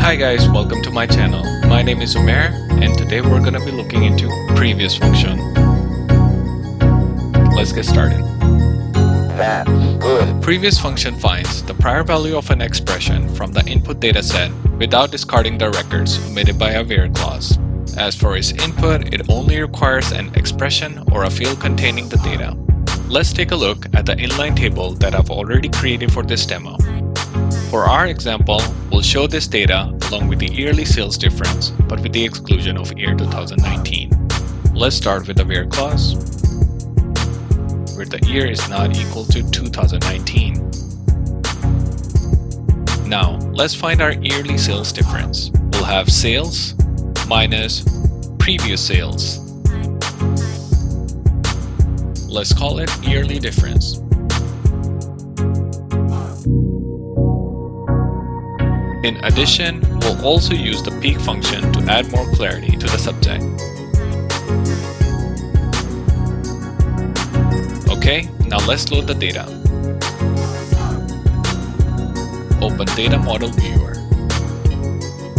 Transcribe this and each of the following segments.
Hi guys, welcome to my channel. My name is Umair and today we're going to be looking into previous function. Let's get started. That's good. Previous function finds the prior value of an expression from the input dataset without discarding the records omitted by a where clause. As for its input, it only requires an expression or a field containing the data. Let's take a look at the inline table that I've already created for this demo. For our example, we'll show this data along with the yearly sales difference, but with the exclusion of year 2019. Let's start with the where clause, where the year is not equal to 2019. Now, let's find our yearly sales difference. We'll have sales minus previous sales. Let's call it yearly difference. In addition, we'll also use the peek function to add more clarity to the subject. Okay, now let's load the data. Open Data Model Viewer.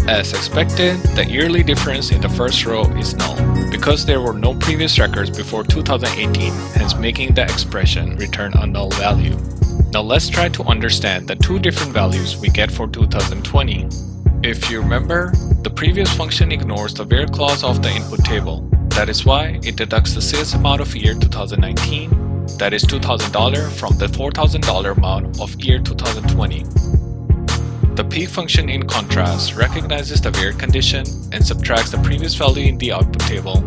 As expected, the yearly difference in the first row is null, because there were no previous records before 2018, hence making the expression return a null value. Now let's try to understand the two different values we get for 2020. If you remember, the previous function ignores the where clause of the input table. That is why it deducts the sales amount of year 2019, that is $2,000, from the $4,000 amount of year 2020. The peek function, in contrast, recognizes the where condition and subtracts the previous value in the output table,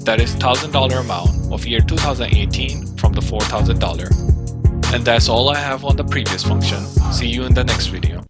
that is $1,000 amount of year 2018 from the $4,000. And that's all I have on the previous function. See you in the next video.